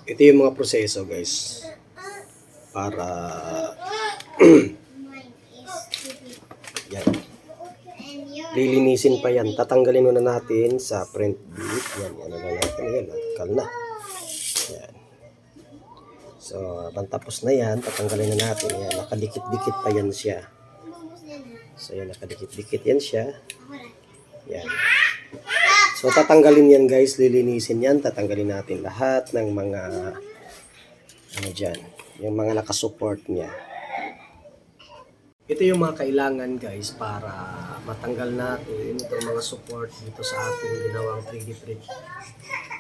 Ito yung mga proseso guys para yan. Lilinisin pa yan. Tatanggalin muna natin sa print bit. Yan, ano na natin. Yan, nakal na. Yan. So, tapos na yan, tatanggalin na natin. Yan, nakadikit-dikit pa yan siya. So, yan, nakadikit-dikit yan siya. Yan. So, tatanggalin yan guys, lilinisin yan. Tatanggalin natin lahat ng mga ano dyan, yung mga nakasupport niya. Ito yung mga kailangan guys para matanggal natin itong mga support dito sa ating ginawang 3D print.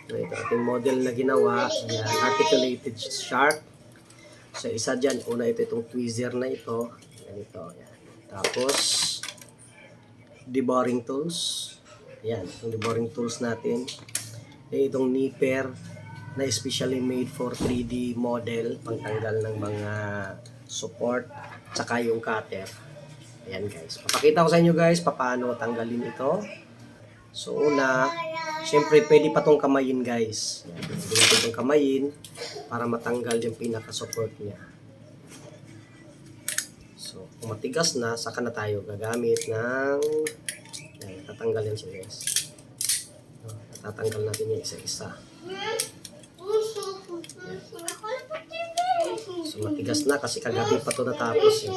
Ito ating model na ginawa, yan, articulated shark. So, isa dyan, una ito itong tweezer na ito. Ganito, yan. Tapos, deburring tools. Yan, itong deburring tools natin. Itong nipper na especially made for 3D model, pangtanggal ng mga support, tsaka yung cutter. Ayan guys. Papakita ko sa inyo guys paano tanggalin ito. So una, syempre pwede pa tong kamayin guys. Pwede itong kamayin para matanggal yung pinaka-support niya. So kung matigas na, saka na tayo gagamit ng tatanggalin siya guys. Tatanggal natin yung isa-isa. So matigas na kasi kagabi pa ito natapos eh.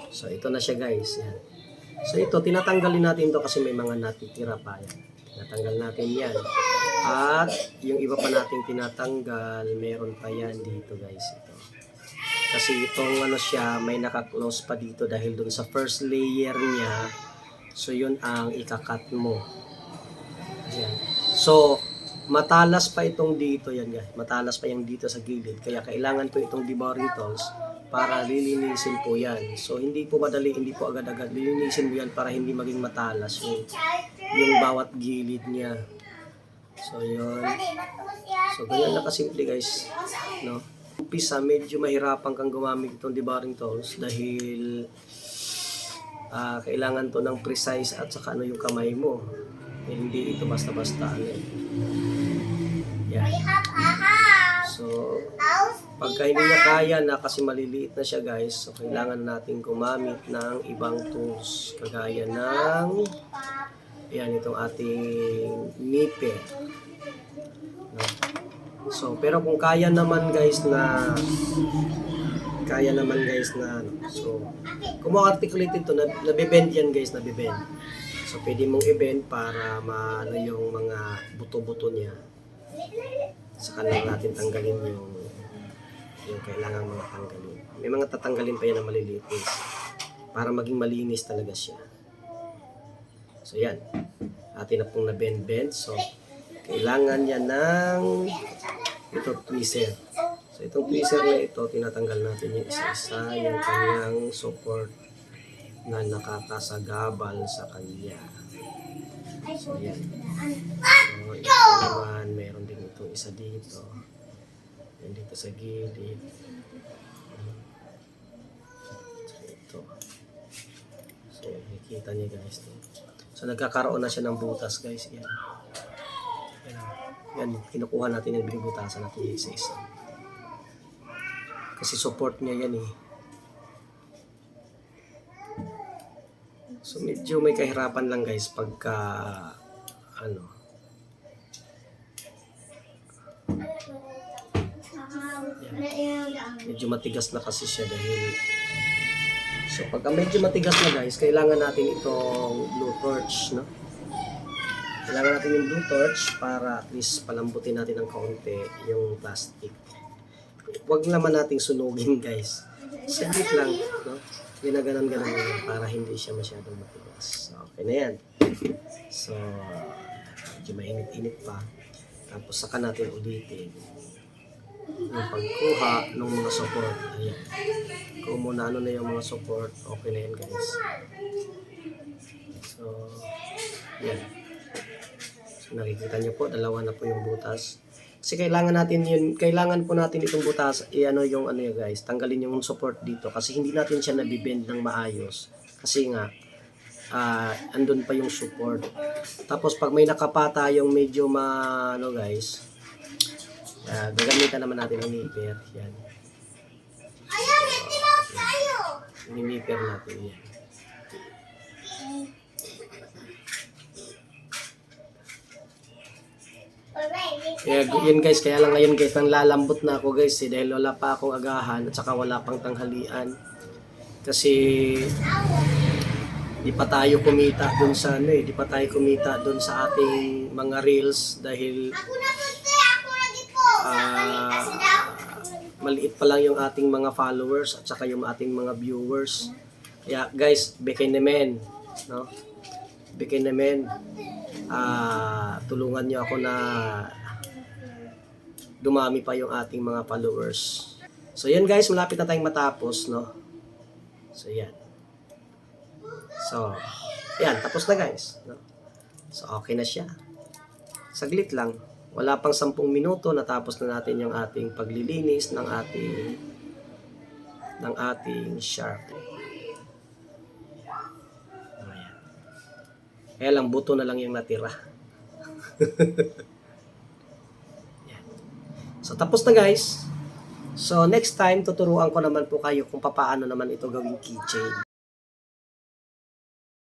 So ito na siya guys. Yan. So ito tinatanggalin natin to kasi may mga natitira pa yan. Tinatanggal natin yan. At yung iba pa nating tinatanggal, meron pa yan dito guys. Ito. Kasi itong ano siya, may naka-close pa dito dahil dun sa first layer niya. So yun ang ikakat mo. Ayan. So matalas pa itong dito yan guys. Matalas pa yung dito sa gilid. Kaya kailangan po itong deburring tools para lilinisin po yan. So hindi po madali, hindi po agad-agad. Lilinisin mo yan para hindi maging matalas yung bawat gilid niya. So yun. So ganyan na kasimple guys. No? Umpisa, medyo mahirapan kang gumamit itong deburring tools dahil kailangan to ng precise at saka ano yung kamay mo. Hindi ito basta-basta ano. Yan. So pagka hindi niya kaya na kasi maliliit na siya guys, so kailangan natin gumamit ng ibang tools kagaya ng yan itong ating nipper. No? So pero kung kaya naman guys na so kung articulated to, nabibend yan guys, nabibend. So pwede mong i-bend para maano yung mga buto-buto niya. Saka lang natin tanggalin yung kailangan mga tanggalin. May mga tatanggalin pa yan na maliliit guys para maging malinis talaga siya. So yan, atin na pong na-bend. So kailangan yan ng ito tweezer. So itong tweezer na ito, tinatanggal natin yung isa-isa, yung kanyang support na nakakasagabal sa kanya. So yan. So ito naman, meron din itong isa dito. Yan dito sa gilid. So ito. So nakikita niyo guys. So nagkakaroon na siya ng butas guys. Yan. Yan, kinukuha natin yung binibutasan natin yung isa-isa. Kasi support niya yan eh. So medyo may kahirapan lang guys pagka ano. Yan. Medyo matigas na kasi siya dahil so pagka medyo matigas na guys, kailangan natin itong blue torch, no? Kailangan natin yung blue torch para at least palambutin natin ng kaunti yung plastic. Huwag naman nating sunugin guys. Saglit lang, no? Ginaganon-ganon lang para hindi siya masyadong matigas. So, okay na yan. So, medyo mainit-init pa. Tapos saka natin ulitin yung pagkuha ng mga support. Ayan. Kung muna ano na yung mga support, okay na yan guys. So, yan. So, nakikita nyo po, dalawa na po yung butas. Kasi kailangan po natin itong butas, i-ano yung ano yun guys, tanggalin yung support dito kasi hindi natin siya nabibend ng maayos. Kasi nga, andun pa yung support. Tapos pag may nakapata yung medyo ano guys, gagamitan naman natin ang nipper. Yan. Nipper natin yan. Yun guys, kaya lang ngayon guys, nang lalambot na ako guys dahil wala pa akong agahan at saka wala pang tanghalian. Kasi di pa tayo kumita dun sa di pa tayo kumita dun sa ating mga reels dahil maliit pa lang yung ating mga followers at saka yung ating mga viewers. Kaya guys, bigay naman, no? Bigay naman. Tulungan niyo ako na dumami pa yung ating mga followers. So yan guys, malapit na tayong matapos, no? So yan. So, yan, tapos na guys, no? So okay na siya. Saglit lang. Wala pang 10 minuto, natapos na natin yung ating paglilinis ng ating shark. Ayan. Kaya lang buto na lang yung natira. Yan. So tapos na guys. So next time tuturuan ko naman po kayo kung paano naman ito gawing keychain.